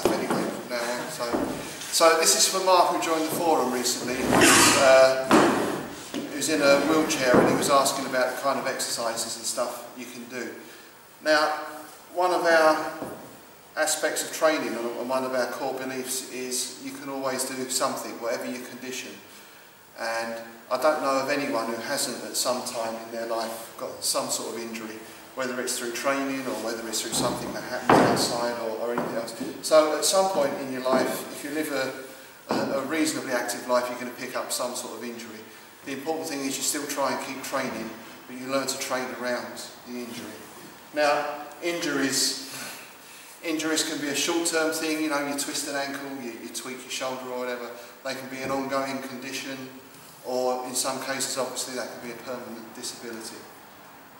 stuff anyway from now on. So this is for Mark, who joined the forum recently. He was in a wheelchair and he was asking about the kind of exercises and stuff you can do. Now, one of our aspects of training and one of our core beliefs is you can always do something, whatever your condition. And I don't know of anyone who hasn't at some time in their life got some sort of injury, whether it's through training or whether it's through something that happens outside or anything else. So at some point in your life, if you live a reasonably active life, you're going to pick up some sort of injury. The important thing is you still try and keep training, but you learn to train around the injury. Now, injuries can be a short-term thing, you know, you twist an ankle, you tweak your shoulder or whatever. They can be an ongoing condition, or in some cases, obviously, that can be a permanent disability.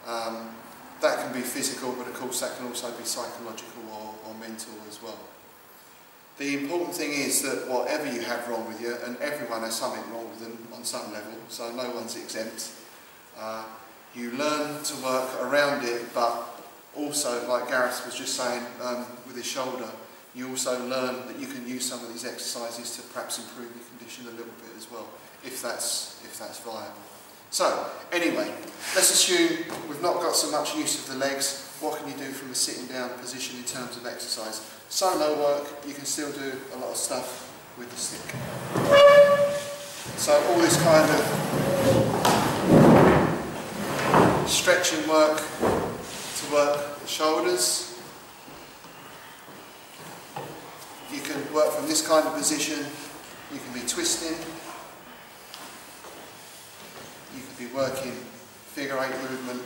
That can be physical, but of course that can also be psychological or mental as well. The important thing is that whatever you have wrong with you, and everyone has something wrong with them on some level, so no one's exempt, you learn to work around it, but also, like Gareth was just saying with his shoulder, you also learn that you can use some of these exercises to perhaps improve your condition a little bit as well, if that's viable. So, anyway, let's assume we've not got so much use of the legs. What can you do from a sitting down position in terms of exercise? Solo work, you can still do a lot of stuff with the stick. So all this kind of stretching work to work the shoulders. You can work from this kind of position. You can be twisting. You could be working figure 8 movement.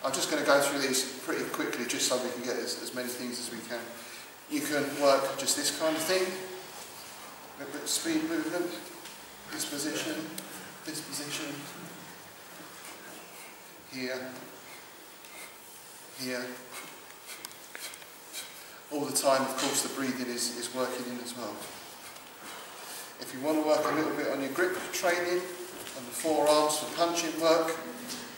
I'm just going to go through these pretty quickly just so we can get as many things as we can. You can work just this kind of thing, a little bit of speed movement, this position, here, here. All the time, of course, the breathing is working in as well. If you want to work a little bit on your grip training and the forearms for punching work,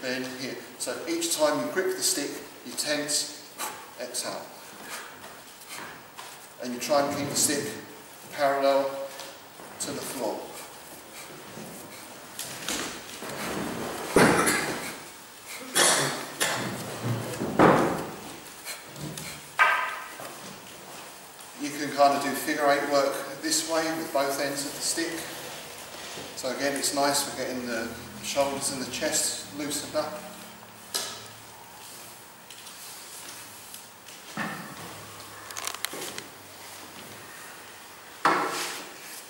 then here. So each time you grip the stick, you tense, exhale. And you try and keep the stick parallel to the floor. You can kind of do figure 8 work this way with both ends of the stick. So again, it's nice for getting the shoulders and the chest loosened up.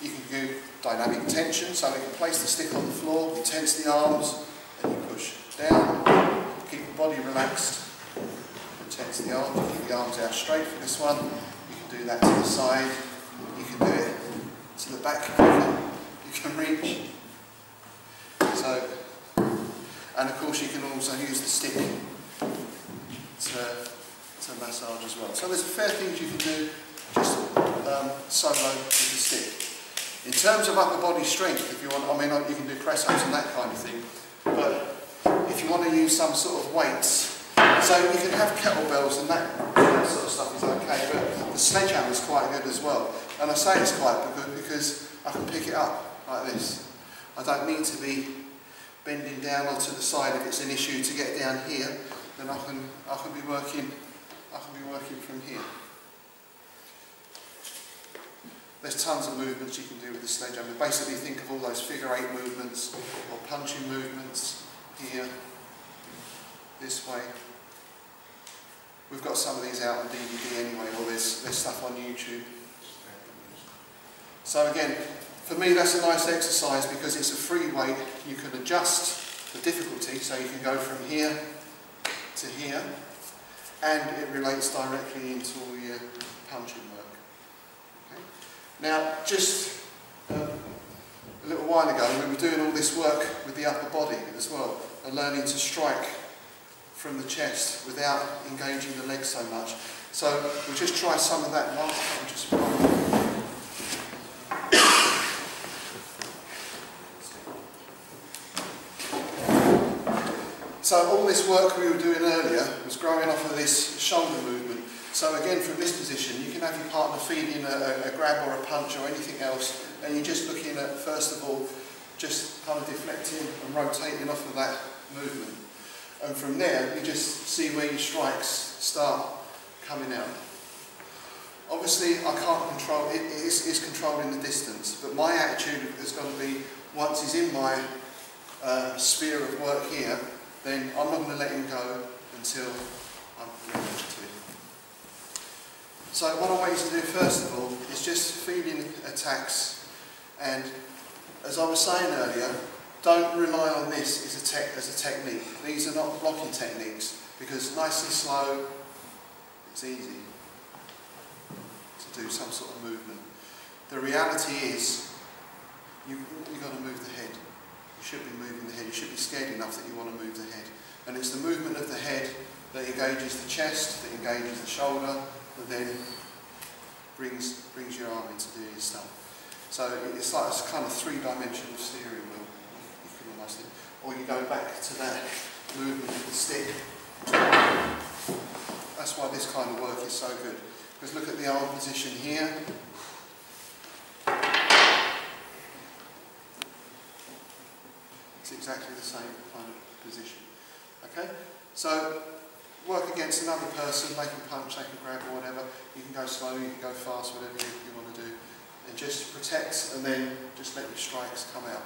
You can do dynamic tension, so we can place the stick on the floor, you tense the arms, and you push down, keep the body relaxed, and tense the arms, you keep the arms out straight for this one. You can do that to the side, you can do it to the back if you can reach. So, and of course you can also use the stick to massage as well. So there's a fair things you can do just solo with the stick. In terms of upper body strength, if you want, I mean you can do press-ups and that kind of thing, but if you want to use some sort of weights, so you can have kettlebells and that sort of stuff is okay, but the sledgehammer is quite good as well. And I say it's quite good because I can pick it up like this. I don't need to be bending down or to the side if it's an issue to get down here. Then I can be working from here. There's tons of movements you can do with the sledgehammer. Basically, think of all those figure 8 movements or punching movements here, this way. We've got some of these out on DVD anyway, or there's stuff on YouTube. So again, for me that's a nice exercise because it's a free weight. You can adjust the difficulty, so you can go from here to here, and it relates directly into all your punching work. Okay. Now, just a little while ago, we were doing all this work with the upper body as well, and learning to strike from the chest without engaging the legs so much. So we'll just try some of that now. So all this work we were doing earlier was growing off of this shoulder movement. So again, from this position, you can have your partner feeding a grab or a punch or anything else, and you're just looking at, first of all, just kind of deflecting and rotating off of that movement. And from there, you just see where your strikes start coming out. Obviously, I can't control it, it's controlling the distance, but my attitude is going to be, once he's in my sphere of work here, then I'm not going to let him go until I'm ready to. So what I want you to do first of all is just feeding attacks, and as I was saying earlier, don't rely on this as a technique. These are not blocking techniques, because nice and slow, it's easy to do some sort of movement. The reality is, you've got to move the head. You should be moving the head. You should be scared enough that you want to move the head. And it's the movement of the head that engages the chest, that engages the shoulder, that then brings your arm into doing stuff. So it's like a kind of three-dimensional steering wheel, you can almost think. Or you go back to that movement of the stick. That's why this kind of work is so good. Because look at the arm position here. It's exactly the same kind of position. Okay? So work against another person, they can punch, they can grab or whatever. You can go slow, you can go fast, whatever you want to do. And just protect, and then just let your strikes come out.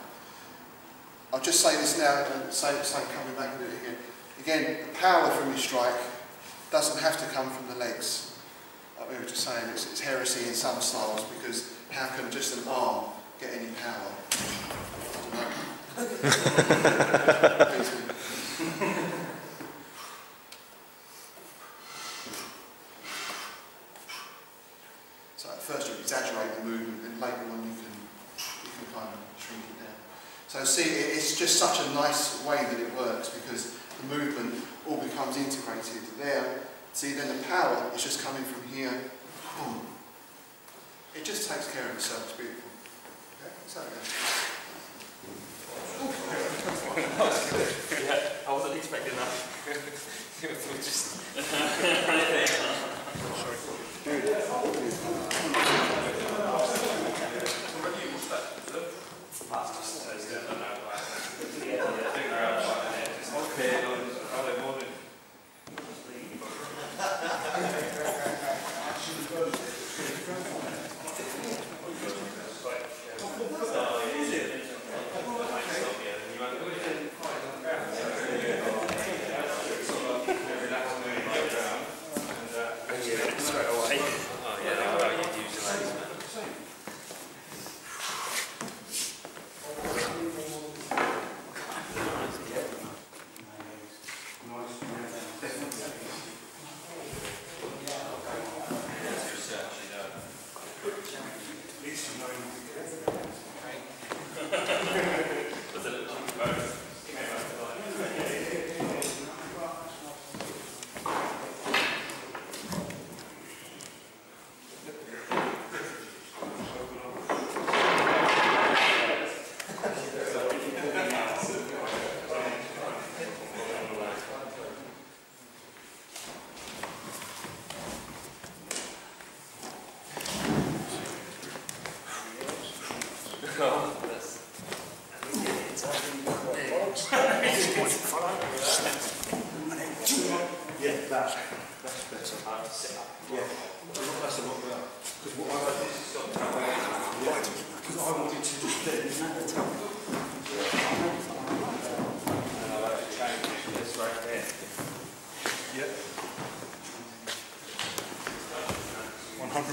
I'll just say this now, and say coming back and do it again. Again, the power from your strike doesn't have to come from the legs. Like we were just saying, it's heresy in some styles, because how can just an arm get any power? I don't know. So at first you exaggerate the movement, and later on you can kind of shrink it down. So see, it's just such a nice way that it works, because the movement all becomes integrated there. See, then the power is just coming from here. It just takes care of itself. It's beautiful. Okay, so yeah, I wasn't expecting that. Yeah, that's better. Yeah, that's a lot better. Because what I wanted to just then change this right there. Yeah. 100%.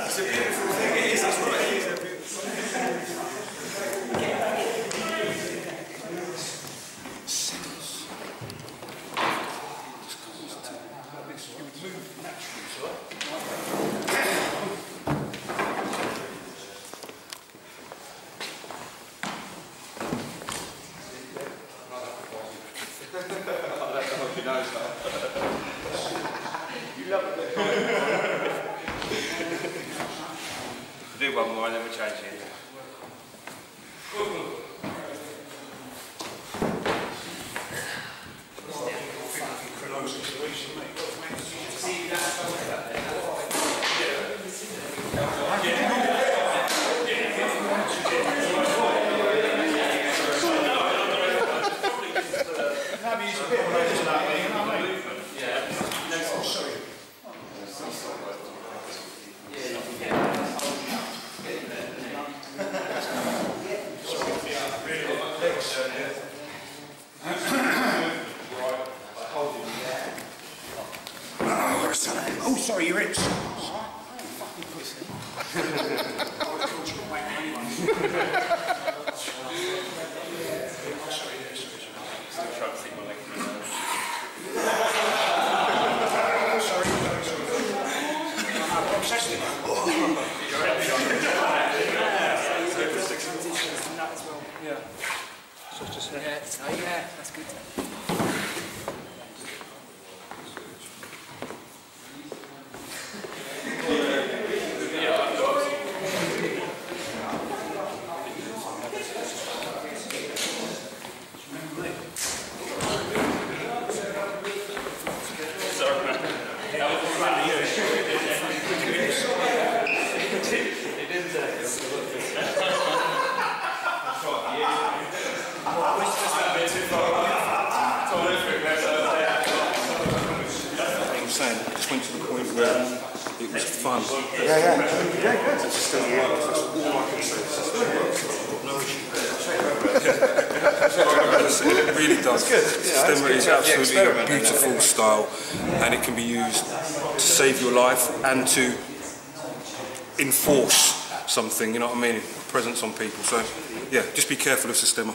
It's a beautiful thing. It is. That's what it is. Do one more and then we'll change it. maybe use a bit of movement to that, you know what I mean? Yeah. Oh, sorry. Oh, sorry, your hips. Yeah, that's good. Saying, just went to the point where it was fun. Yeah, good. It still works. That's all I can say. It really does. Systema is absolutely a beautiful style, and it can be used to save your life and to enforce something. You know what I mean? Presence on people. So, yeah, just be careful of Systema.